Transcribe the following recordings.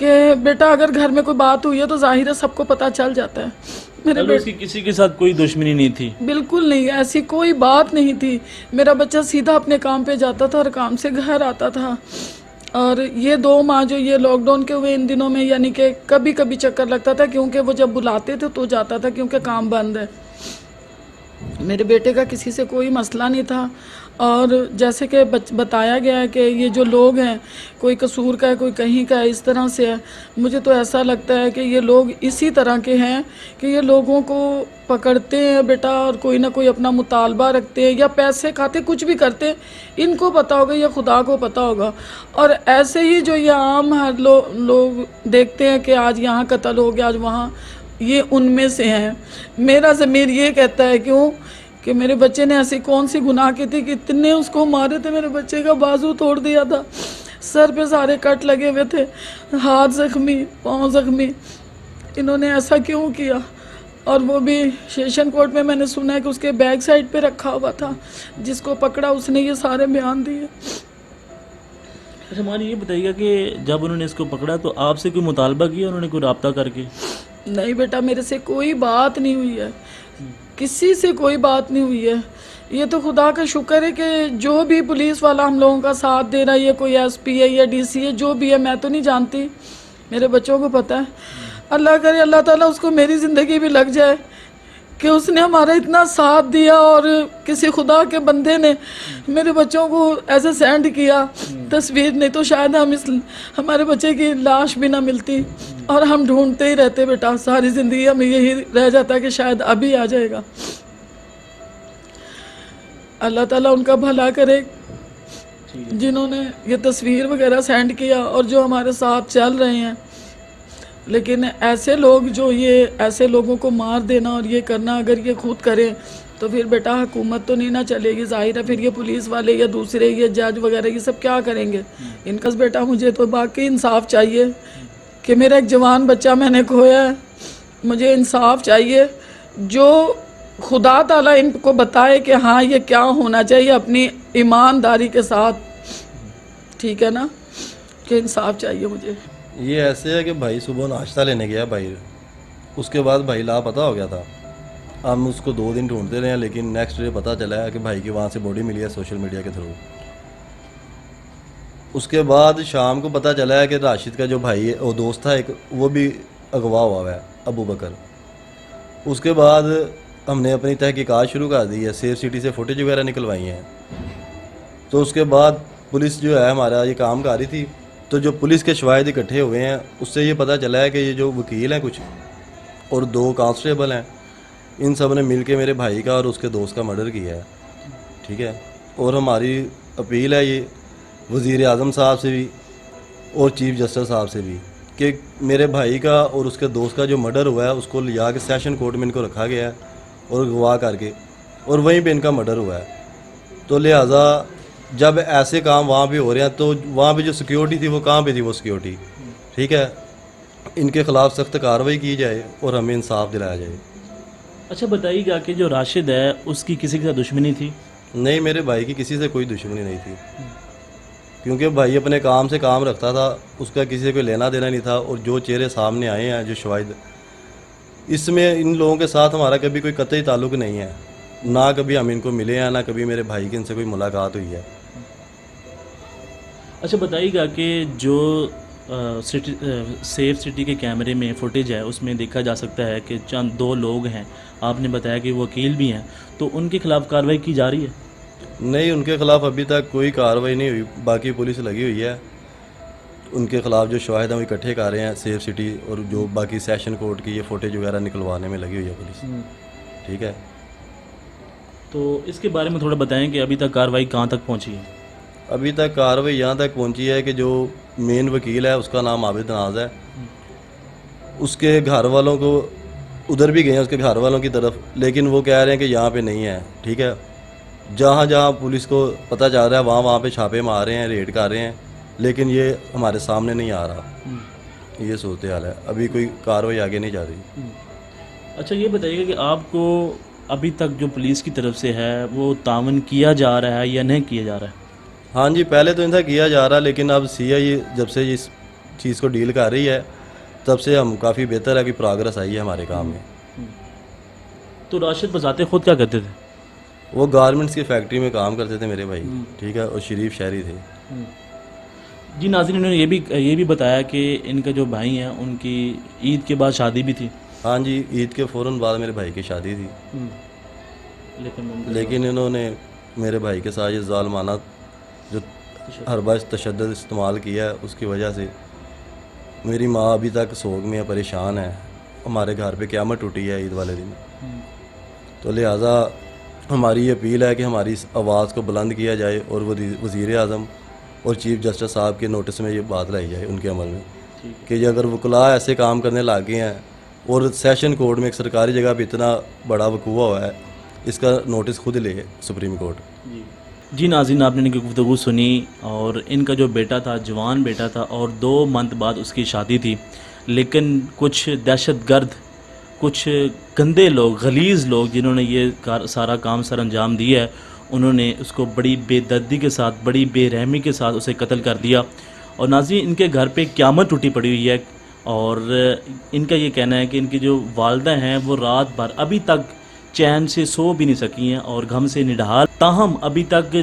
کہ بیٹا اگر گھر میں کوئی بات ہوئی ہے تو ظاہر ہے سب کو پتہ چل جاتا ہے. میرے اس کی کسی کے ساتھ کوئی دشمنی نہیں تھی؟ بالکل نہیں, ایسی کوئی بات نہیں تھی. میرا بچہ سیدھا اپنے کام پہ جاتا تھا اور کام سے گھر آتا تھا. اور یہ 2 ماہ جو یہ لاک ڈاؤن کے ہوئے ان دنوں میں یعنی کہ کبھی کبھی چکر لگتا تھا, کیونکہ وہ جب بلاتے تھے تو جاتا تھا کیونکہ کام بند ہے. میرے بیٹے کا کسی سے کوئی مسئلہ نہیں تھا. اور جیسے کہ بتایا گیا ہے کہ یہ جو لوگ ہیں کوئی قصور کا ہے کوئی کہیں کا ہے, اس طرح سے ہے. مجھے تو ایسا لگتا ہے کہ یہ لوگ اسی طرح کے ہیں کہ یہ لوگوں کو پکڑتے ہیں بیٹا اور کوئی نہ کوئی اپنا مطالبہ رکھتے ہیں یا پیسے کھاتے, کچھ بھی کرتے ہیں. ان کو پتہ ہوگا یا خدا کو پتہ ہوگا. اور ایسے ہی جو یہ عام ہر لوگ دیکھتے ہیں کہ آج یہاں قتل ہو گیا, آج وہاں, یہ ان میں سے ہیں. میرا ضمیر یہ کہتا ہے کیوں کہ میرے بچے نے ایسی کون سی گناہ کی تھی کہ اتنے اس کو مارے تھے. میرے بچے کا بازو توڑ دیا تھا, سر پہ سارے کٹ لگے ہوئے تھے, ہاتھ زخمی, پاؤں زخمی. انہوں نے ایسا کیوں کیا؟ اور وہ بھی سیشن کورٹ میں نے سنا ہے کہ اس کے بیک سائڈ پہ رکھا ہوا تھا. جس کو پکڑا اس نے یہ سارے بیان دیے. اچھا مانی یہ بتائیے گا کہ جب انہوں نے اس کو پکڑا تو آپ سے کوئی مطالبہ کیا انہوں نے, کوئی رابطہ کر کے؟ نہیں بیٹا, میرے سے کوئی بات نہیں ہوئی ہے, کسی سے کوئی بات نہیں ہوئی ہے. یہ تو خدا کا شکر ہے کہ جو بھی پولیس والا ہم لوگوں کا ساتھ دے رہا ہے, یہ کوئی ایس پی ہے یا ڈی سی ہے, جو بھی ہے, میں تو نہیں جانتی, میرے بچوں کو پتہ ہے. اللہ کرے اللہ تعالیٰ اس کو میری زندگی بھی لگ جائے کہ اس نے ہمارا اتنا ساتھ دیا. اور کسی خدا کے بندے نے میرے بچوں کو ایسے سینڈ کیا تصویر, نہیں تو شاید ہمارے بچے کی لاش بھی نہ ملتی. اور ہم ڈھونڈتے ہی رہتے بیٹا, ساری زندگی ہمیں یہی رہ جاتا کہ شاید ابھی آ جائے گا. اللہ تعالیٰ ان کا بھلا کرے جنہوں نے یہ تصویر وغیرہ سینڈ کیا اور جو ہمارے ساتھ چل رہے ہیں. لیکن ایسے لوگ جو یہ ایسے لوگوں کو مار دینا اور یہ کرنا, اگر یہ خود کریں تو پھر بیٹا حکومت تو نہیں نہ چلے گی. ظاہر ہے پھر یہ پولیس والے یا دوسرے یہ جج وغیرہ یہ سب کیا کریں گے. ان کا بیٹا مجھے تو باقی انصاف چاہیے کہ میرا ایک جوان بچہ میں نے کھویا ہے, مجھے انصاف چاہیے. جو خدا تعالیٰ ان کو بتائے کہ ہاں یہ کیا ہونا چاہیے اپنی ایمانداری کے ساتھ, ٹھیک ہے نا, کہ انصاف چاہیے مجھے. یہ ایسے ہے کہ بھائی صبح ناشتہ لینے گیا بھائی, اس کے بعد بھائی لاپتہ ہو گیا تھا. ہم اس کو 2 دن ڈھونڈتے رہے ہیں, لیکن نیکسٹ ڈے پتہ چلا ہے کہ بھائی کی وہاں سے باڈی ملی ہے سوشل میڈیا کے تھرو. اس کے بعد شام کو پتہ چلا ہے کہ راشد کا جو بھائی ہے وہ دوست تھا ایک, وہ بھی اغوا ہوا ہے, ابو بکر. اس کے بعد ہم نے اپنی تحقیقات شروع کر دی ہے, سیف سٹی سے فوٹیج وغیرہ نکلوائی ہیں. تو اس کے بعد پولیس جو ہے ہمارا یہ کام کر رہی تھی, تو جو پولیس کے شواہد اکٹھے ہوئے ہیں اس سے یہ پتہ چلا ہے کہ یہ جو وکیل ہیں کچھ اور 2 کانسٹیبل ہیں, ان سب نے مل کے میرے بھائی کا اور اس کے دوست کا مرڈر کیا ہے. ٹھیک ہے, اور ہماری اپیل ہے یہ وزیر اعظم صاحب سے بھی اور چیف جسٹس صاحب سے بھی کہ میرے بھائی کا اور اس کے دوست کا جو مرڈر ہوا ہے اس کو لے جا کے سیشن کورٹ میں ان کو رکھا گیا ہے اور گواہ کر کے, اور وہیں پہ ان کا مرڈر ہوا ہے. تو لہٰذا جب ایسے کام وہاں پہ ہو رہے ہیں تو وہاں پہ جو سیکیورٹی تھی وہ کہاں پہ تھی وہ سیکیورٹی. ٹھیک ہے, ان کے خلاف سخت کارروائی کی جائے اور ہمیں انصاف دلایا جائے. اچھا بتائیے گا کہ جو راشد ہے اس کی کسی کے ساتھ دشمنی تھی؟ نہیں, میرے بھائی کی کسی سے کوئی دشمنی نہیں تھی, کیونکہ بھائی اپنے کام سے کام رکھتا تھا, اس کا کسی سے کوئی لینا دینا نہیں تھا. اور جو چہرے سامنے آئے ہیں جو شواہد, اس میں ان لوگوں کے ساتھ ہمارا کبھی کوئی قطعی تعلق نہیں ہے, نہ کبھی ہم ان کو ملے ہیں, نہ کبھی میرے بھائی کی ان سے کوئی ملاقات ہوئی ہے. اچھا بتائیے گا کہ جو سیف سٹی کے کیمرے میں فوٹیج ہے اس میں دیکھا جا سکتا ہے کہ چند 2 لوگ ہیں, آپ نے بتایا کہ وہ وکیل بھی ہیں, تو ان کے خلاف کارروائی کی جا رہی ہے؟ نہیں, ان کے خلاف ابھی تک کوئی کارروائی نہیں ہوئی. باقی پولیس لگی ہوئی ہے, ان کے خلاف جو شواہد ہیں وہ اکٹھے کر رہے ہیں سیف سٹی, اور جو باقی سیشن کورٹ کی یہ فوٹیج وغیرہ نکلوانے میں لگی ہوئی ہے پولیس. ٹھیک ہے, تو اس کے بارے میں تھوڑا بتائیں کہ ابھی تک کارروائی کہاں تک پہنچی ہے؟ ابھی تک کارروائی یہاں تک پہنچی ہے کہ جو مین وکیل ہے اس کا نام عابد ناز ہے, اس کے گھر والوں کو ادھر بھی گئے ہیں اس کے گھر والوں کی طرف, لیکن وہ کہہ رہے ہیں کہ یہاں پہ نہیں ہے. ٹھیک ہے, جہاں جہاں پولیس کو پتہ چل رہا ہے وہاں پہ چھاپے مار رہے ہیں, ریڈ کر رہے ہیں, لیکن یہ ہمارے سامنے نہیں آ رہا. یہ صورتحال ہے, ابھی کوئی کارروائی آگے نہیں جا رہی. اچھا یہ بتائیے گا کہ آپ کو ابھی تک جو پولیس کی طرف سے ہے وہ تعاون کیا جا رہا ہے یا نہیں کیا جا رہا ہے؟ ہاں جی, پہلے تو ان سے کیا جا رہا, لیکن اب CI جب سے اس چیز کو ڈیل کر رہی ہے تب سے ہم کافی بہتر ہے کہ پروگرس آئی ہے ہمارے کام میں. تو راشد بذات خود کیا کرتے تھے؟ وہ گارمنٹس کی فیکٹری میں کام کرتے تھے میرے بھائی, ٹھیک ہے, اور شریف شہری تھے. جی ناظرین, انہوں نے یہ بھی بتایا کہ ان کا جو بھائی ہیں ان کی عید کے بعد شادی بھی تھی. ہاں جی, عید کے فوراً بعد میرے بھائی کی شادی تھی, لیکن انہوں نے میرے بھائی کے ساتھ یہ ظالمانہ جو حربہ تشدد استعمال کیا ہے اس کی وجہ سے میری ماں ابھی تک سوگ میں پریشان ہے. ہمارے گھر پہ قیامت ٹوٹی ہے عید والے دن. تو لہٰذا ہماری یہ اپیل ہے کہ ہماری اس آواز کو بلند کیا جائے اور وزیر اعظم اور چیف جسٹس صاحب کے نوٹس میں یہ بات لائی جائے ان کے عمل میں کہ یہ اگر وکلاء ایسے کام کرنے لگے ہیں اور سیشن کورٹ میں ایک سرکاری جگہ پہ اتنا بڑا وقوع ہوا ہے, اس کا نوٹس خود لے سپریم کورٹ. جی ناظرین, آپ نے ان کی گفتگو سنی اور ان کا جو بیٹا تھا, جوان بیٹا تھا, اور 2 منتھ بعد اس کی شادی تھی, لیکن کچھ دہشت گرد, کچھ گندے لوگ, غلیظ لوگ جنہوں نے یہ سارا کام سر انجام دیا ہے, انہوں نے اس کو بڑی بے دردی کے ساتھ, بڑی بے رحمی کے ساتھ اسے قتل کر دیا. اور ناظرین, ان کے گھر پہ قیامت ٹوٹی پڑی ہوئی ہے, اور ان کا یہ کہنا ہے کہ ان کی جو والدہ ہیں وہ رات بھر ابھی تک چین سے سو بھی نہیں سکی ہیں اور غم سے نڈھال. تاہم ابھی تک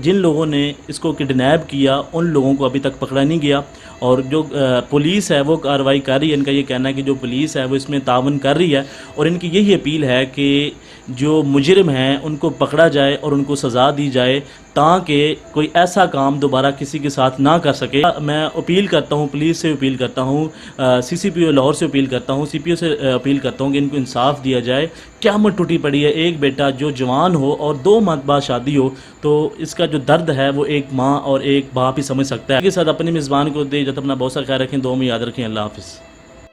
جن لوگوں نے اس کو کڈنیپ کیا ان لوگوں کو ابھی تک پکڑا نہیں گیا, اور جو پولیس ہے وہ کارروائی کر رہی ہے. ان کا یہ کہنا ہے کہ جو پولیس ہے وہ اس میں تعاون کر رہی ہے, اور ان کی یہی اپیل ہے کہ جو مجرم ہیں ان کو پکڑا جائے اور ان کو سزا دی جائے تاکہ کوئی ایسا کام دوبارہ کسی کے ساتھ نہ کر سکے. میں اپیل کرتا ہوں, پولیس سے اپیل کرتا ہوں, CCPO لاہور سے اپیل کرتا ہوں, CPO سے اپیل کرتا ہوں کہ ان کو انصاف دیا جائے. قیامت ٹوٹی پڑی ہے, ایک بیٹا جو جوان ہو اور 2 منتھ بعد شادی ہو, تو اس کا جو درد ہے وہ ایک ماں اور ایک باپ ہی سمجھ سکتا ہے. اس کے ساتھ اپنی میزبان کو دے اجازت, اپنا بہت سا خیال رکھیں, دعا میں یاد رکھیں. اللہ حافظ.